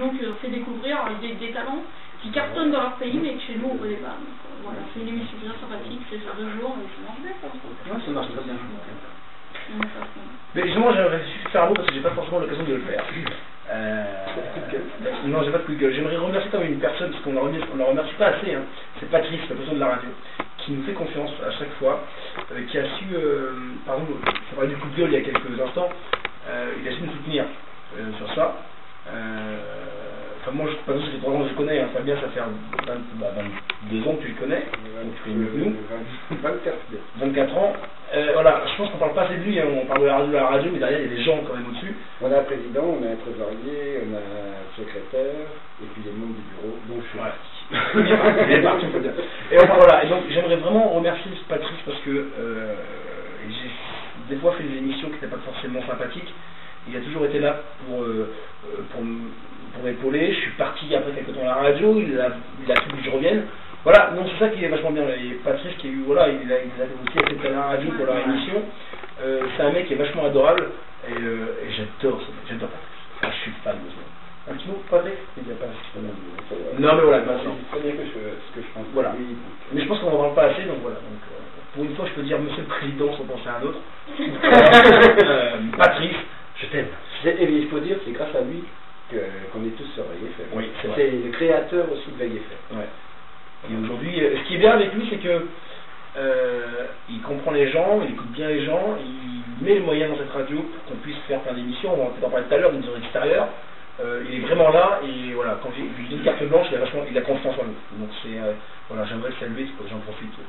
donc fait découvrir des talents qui cartonnent dans leur pays, mais que chez nous on ne connaît pas. Donc, voilà, c'est une émission bien sympathique, c'est sur 2 jours, et ça marche bien ça. Ouais, ça marche très bien. Mais justement, j'aimerais faire un mot parce que j'ai pas forcément l'occasion de le faire. Non, j'ai pas de coup de gueule. J'aimerais remercier quand même une personne, parce qu'on la remercie pas assez, hein. C'est Patrice, la personne de la radio, qui nous fait confiance à chaque fois, qui a su, par exemple, ça parlait du coup de gueule il y a quelques instants, il a su nous soutenir sur ça. Enfin, moi, ça fait 3 ans que je connais, hein. Fabien, ça fait 22 ans que tu le connais, donc tu connais mieux que nous. 24 ans. Voilà, je pense qu'on parle pas assez de lui, hein. On parle de la radio, mais derrière il y a des gens quand même au-dessus. On a un président, on a un trésorier, on a un secrétaire, et puis les membres du bureau, donc je suis il est parti, faut dire. Et enfin voilà, et donc j'aimerais vraiment remercier Patrice parce que j'ai des fois fait des émissions qui n'étaient pas forcément sympathiques. Il a toujours été là pour m'épauler. Je suis parti après quelques temps à la radio, il a tout que je revienne. Voilà, donc c'est ça qui est vachement bien. Et Patrice qui a eu, voilà, il a aussi accepté la radio pour leur émission. C'est un mec qui est vachement adorable et j'adore Patrice. Ah, je suis fan de ça. Un petit mot, Patrice? Il n'y a pas non mais voilà, c'est très bien ce que je pense. Voilà. Mais je pense qu'on n'en parle pas assez, donc voilà. Donc, pour une fois, je peux dire Monsieur le Président sans penser à un autre. Patrice, je t'aime. Et il faut dire que c'est grâce à lui qu'on est tous sur Veille FM. Oui, c'est le créateur aussi de Veille FM. Ouais. Et aujourd'hui, ce qui est bien avec lui, c'est que il comprend les gens, il écoute bien les gens, il met les moyens dans cette radio pour qu'on puisse faire plein d'émissions. On va peut-être en parler tout à l'heure, d'une zone extérieure. Il est vraiment là et voilà, quand j'ai vu une carte blanche, il a confiance en nous. Donc c'est voilà, j'aimerais le saluer, j'en profite de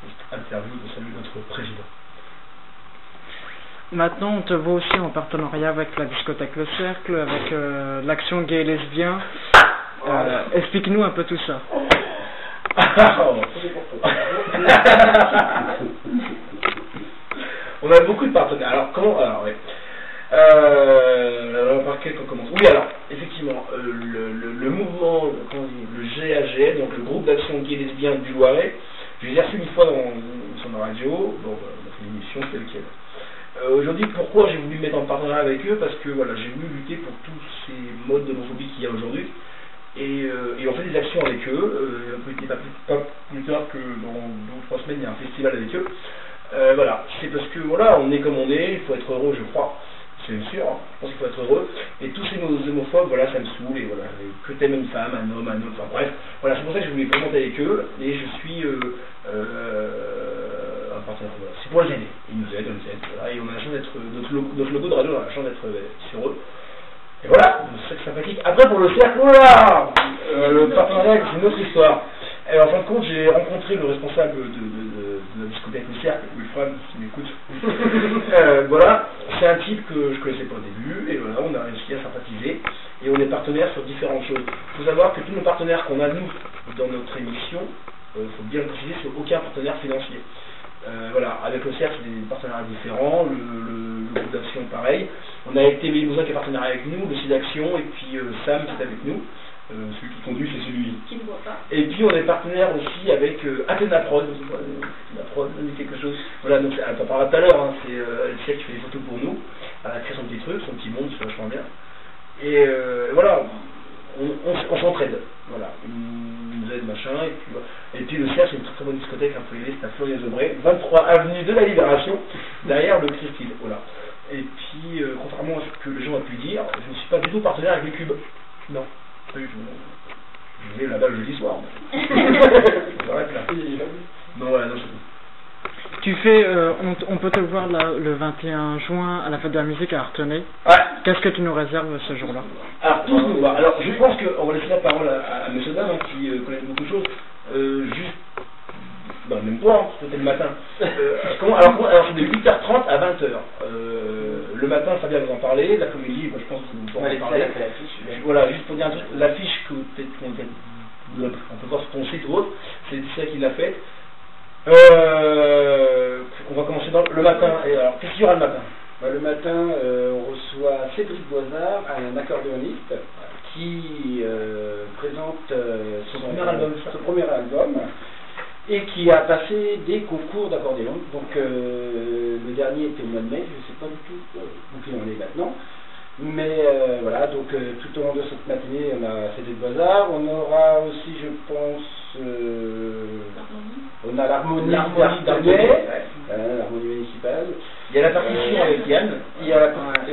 cette interview de saluer notre président. Maintenant, on te voit aussi en partenariat avec la discothèque Le Cercle, avec l'action gay et lesbien. Explique-nous un peu tout ça. On a beaucoup de partenaires. Alors comment? Alors oui. Par quel qu'on commence? Oui, alors effectivement, le mouvement, le GAGL, donc le groupe d'action gay et lesbien du Loiret, j'ai exercé une fois sur la radio, bon, on a fait une émission telle quelle. Aujourd'hui, pourquoi j'ai voulu me mettre en partenariat avec eux? Parce que voilà, j'ai voulu lutter pour tous ces modes d'homophobie qu'il y a aujourd'hui. Et on fait des actions avec eux. Pas plus tard que dans 2 ou 3 semaines, il y a un festival avec eux. Voilà, c'est parce que voilà, on est comme on est, il faut être heureux, je crois. C'est sûr, hein. Je pense qu'il faut être heureux. Et tous ces homophobes, voilà, ça me saoule. Et voilà, que t'aimes une femme, un homme, enfin bref. Voilà, c'est pour ça que je voulais commenter avec eux. Et je suis un partenaire. Voilà. C'est pour les aider. Ils nous aident, voilà. Et on a la chance d'être, notre logo de radio, on a la chance d'être sur eux. Et voilà, c'est sympathique. Après, pour le cercle, voilà, le partenariat, c'est une autre histoire. Et en fin de compte, j'ai rencontré le responsable de la discothèque Le Cercle, Wilfred, qui m'écoute. Voilà, c'est un type que je connaissais pas au début, et voilà, on a réussi à sympathiser, et on est partenaires sur différentes choses. Il faut savoir que tous nos partenaires qu'on a, nous, dans notre émission, il faut bien le préciser, c'est aucun partenaire financier. Voilà, avec le cercle, c'est des partenariats différents, le groupe d'action pareil. On a été Limousin qui est partenaire avec nous, le site d'action, et puis Sam qui est avec nous. Celui qui conduit, c'est celui qui ne voit pas. Et puis on est partenaire aussi avec Athéna Prod, Athéna Prod, ça dit quelque chose. Voilà, donc elle t'en parlera tout à l'heure, hein, c'est Alicia qui fait des photos pour nous. Elle a créé son petit truc, son petit monde, c'est vachement bien. Et voilà, on s'entraide. Voilà, il nous aide, machin, et puis le cercle, c'est une très très bonne discothèque, un peu élevée, c'est à Florian-Zobray, 23 avenue de la Libération, derrière le Christine. Voilà. Et puis, contrairement à ce que les gens ont pu dire, je ne suis pas du tout partenaire avec le Cube. Non. Je vais là-bas le jeudi soir. J'arrête là. Non, voilà, non, c'est tout. Tu fais, on peut te voir là, le 21 juin à la fête de la musique à Artenay. Ouais. Qu'est-ce que tu nous réserves ce jour-là? Alors, tous nous voir. Alors, je pense qu'on va laisser la parole à M. Dame, hein, qui connaît beaucoup de choses. Juste, même toi, hein, c'était le matin. Alors, c'est de 8h30 à 20h. Le matin, Fabien va en parler. La comédie, je pense que vous pourrez en parler. Voilà, juste pour dire un truc, l'affiche que peut-être on peut voir sur ton site ou autre, c'est ça qui l'a faite. On va commencer le matin. Et alors, qu'est-ce qu'il y aura le matin? Le matin, on reçoit Cédric Boisard, un accordéoniste, qui présente son premier album et qui a passé des concours d'accordéon. Donc le dernier était au mois de mai, je ne sais pas du tout où il en est maintenant. Mais voilà, donc tout au long de cette matinée, on a CD de Bazar. On aura aussi, je pense, on a l'harmonie d'Artenay, l'harmonie municipale. Il y a la percussion avec Yann. Il y a la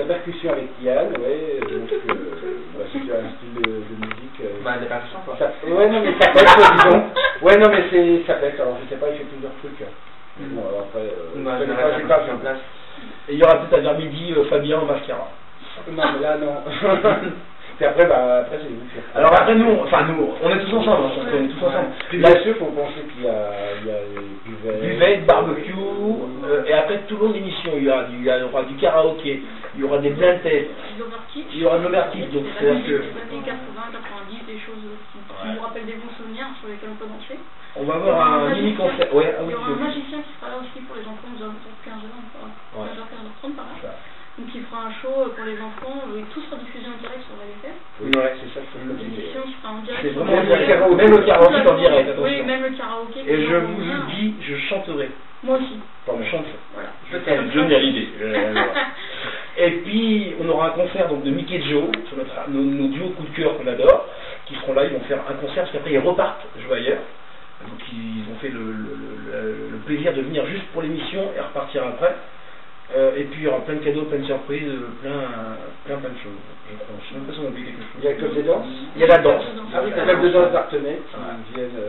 percussion avec Yann, ouais. Donc, c'est un style de musique. Des percussions, quoi. Ouais, non, mais ça pète, disons. Ouais, non, mais ça pète. Alors, je sais pas, il fait plusieurs trucs. Bon, alors après, j'ai pas fait en place. Et il y aura peut-être à vers midi Fabien en mascara. Non, mais là, non. Et après, après c'est vous. Alors après, nous, on est tous ensemble, on est tous ensemble. Bien sûr, il faut penser qu'il y a buvet, barbecue, et après tout le long de l'émission, il y aura du karaoké, il y aura des blind tests, il y aura de l'overkick, donc c'est-à-dire que... des 80, 90, des choses qui nous rappellent des bons souvenirs sur lesquels on peut danser. On va avoir un mini-concert. Il y aura un magicien qui sera là aussi pour les enfants, nous avons 15 ans, 15h30 par là. Donc il fera un show pour les enfants, et tout sera diffusé en direct sur la FM. Oui, ouais, c'est ça, c'est le l'émission sera en direct. C'est vraiment en direct, même le karaoké en direct, attention. Oui, même le karaoké. Et je vous le dis, je chanterai. Moi aussi. Enfin, je chante. Voilà. Peut-être, je n'ai l'idée. Et puis, on aura un concert donc, de Mickey et Joe, sur nos duos coup de cœur qu'on adore, qui seront là, ils vont faire un concert, parce qu'après ils repartent jouer ailleurs. Donc ils ont fait le plaisir de venir juste pour l'émission et repartir après. Et puis il y aura plein de cadeaux, plein de surprises, plein de choses. Je sais même pas si on a oublié quelque chose. Il y a le club des danses. Il y a la danse. Ah oui, le club de danse d'Artenay qui viennent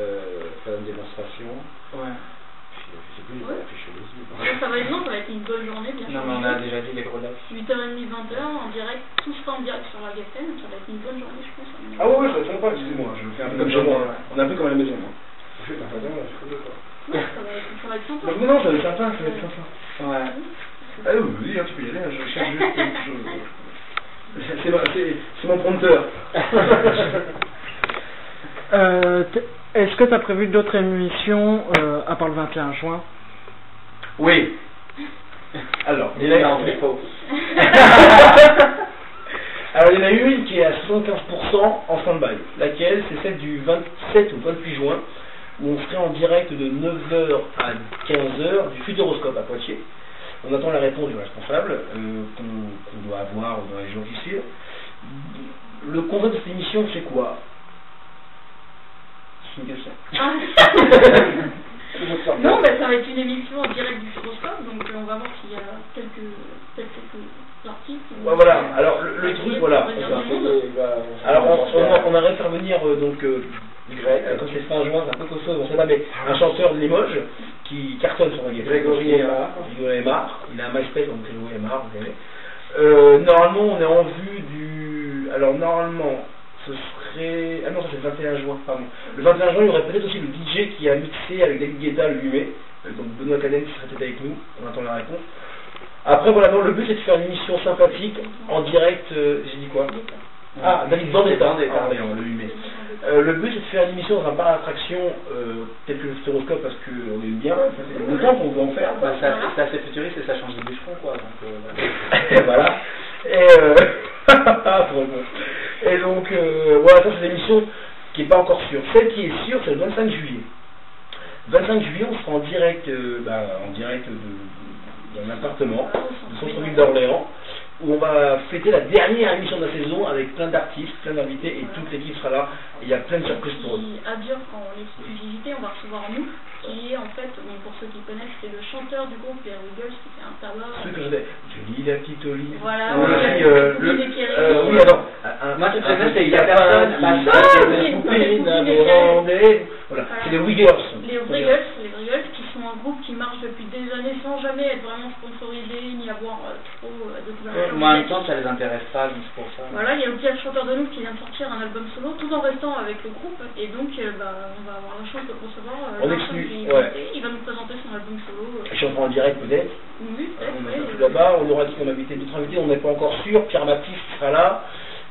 faire une démonstration. Ouais. Je sais plus, il va afficher les yeux. Ça va être une bonne journée, bien sûr. Non, mais on a déjà dit les gros lacs. 8h30, 20h, en direct, tout sera en direct sur la GFM, ça va être une bonne journée, je pense. Ah oui, ça ne pas, excusez-moi, je fais un peu comme chez moi. On est un peu comme à la maison, moi. Je fais pas d'accord. Ouais, ça va être sympa. Mais non, ça va être sympa, ça va être sympa. Ouais. Ah oui, tu peux y aller, je cherche juste quelque chose. C'est mon prompteur. Est-ce que tu as prévu d'autres émissions à part le 21 juin? Oui. Alors, il y en a Alors, il y en a une qui est à 75% en stand-by. Laquelle? C'est celle du 27 ou 28 juin, où on serait en direct de 9h à 15h du Futuroscope à Poitiers. On attend la réponse du responsable, qu'on doit avoir dans les jours qui suivent. Le concept de cette émission, c'est quoi? C'est une question. Non, mais ça va être une émission en direct du Futuroscope, donc on va voir s'il y a quelques articles. Ouais, voilà, alors le truc, voilà. Alors on a fait venir donc comme c'est fin juin, c'est un peu costaud, on sait pas, mais un chanteur de Limoges qui cartonne sur la guitare. Grégory Aymar. Il a un MySpace, donc Grégory Aymar, vous savez. Normalement, on est en vue du. Alors normalement, ce serait. Ah non, ça c'est le 21 juin, pardon. Le 21 juin, il y aurait peut-être aussi le DJ qui a mixé avec David Guetta le 8 mai. Donc Benoît Cadenne qui serait peut-être avec nous, on attend la réponse. Après, voilà, non, le but c'est de faire une émission sympathique en direct. J'ai dit quoi? Ah, David Vendetta, le 8 mai. Le but c'est de faire une émission dans un parc d'attraction tel que le Futuroscope parce qu'on aime bien, ça fait longtemps qu'on veut en faire. C'est assez futuriste et ça change de bûcheron quoi. Donc, voilà. Et donc voilà, ça c'est une émission qui n'est pas encore sûre. Celle qui est sûre c'est le 25 juillet. 25 juillet on sera en direct d'un appartement du centre-ville d'Orléans, où on va fêter la dernière émission de la saison avec plein d'artistes, plein d'invités, et toute l'équipe sera là, et il y a plein de surprises pour eux. À dire qu'en exclusivité, on va recevoir nous, qui est en fait, pour ceux qui connaissent, c'est le chanteur du groupe Les Wiggles, qui fait un tabac. Ce que je dis, Julie la petite Olive. Voilà, oui, attends. Moi, tu préfères, c'est il y a personne. Voilà, c'est les Wiggles. Les Wiggles, qui sont un groupe qui marche depuis des années sans jamais être vraiment sponsorisé, ni avoir trop de couverture. Moi, en même temps, ça les intéresse pas, donc c'est pour ça. Voilà, il y a aussi un chanteur de nous qui vient de sortir un album solo, tout en restant avec le groupe, et donc on va avoir la chance de le recevoir. En exclu, il va nous présenter son album solo. Je suis en direct peut-être. Oui, peut-être. Là-bas, on aura dit qu'on a invité d'autres invités, on n'est pas encore sûr. Pierre Baptiste sera là.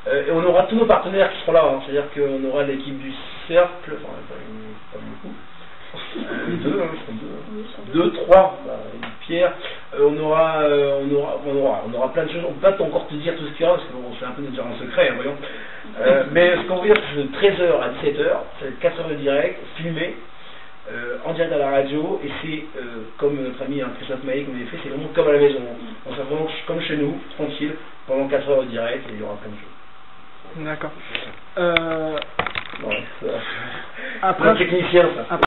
Et on aura tous nos partenaires qui seront là, hein. C'est-à-dire qu'on aura l'équipe du Cercle, enfin pas beaucoup. Deux, trois, Pierre. On aura plein de choses. On peut pas encore te dire tout ce qu'il y aura parce que c'est un peu déjà en secret, hein, voyons. Mais ce qu'on veut dire, c'est de 13h à 17h, c'est 4 heures de direct, filmé. en direct à la radio, et c'est comme notre ami Christophe Maé comme il fait, c'est vraiment comme à la maison. On sera vraiment comme chez nous, tranquille, pendant 4 heures de direct, et il y aura plein de jeux. D'accord. Ouais, Après, un technicien, ça.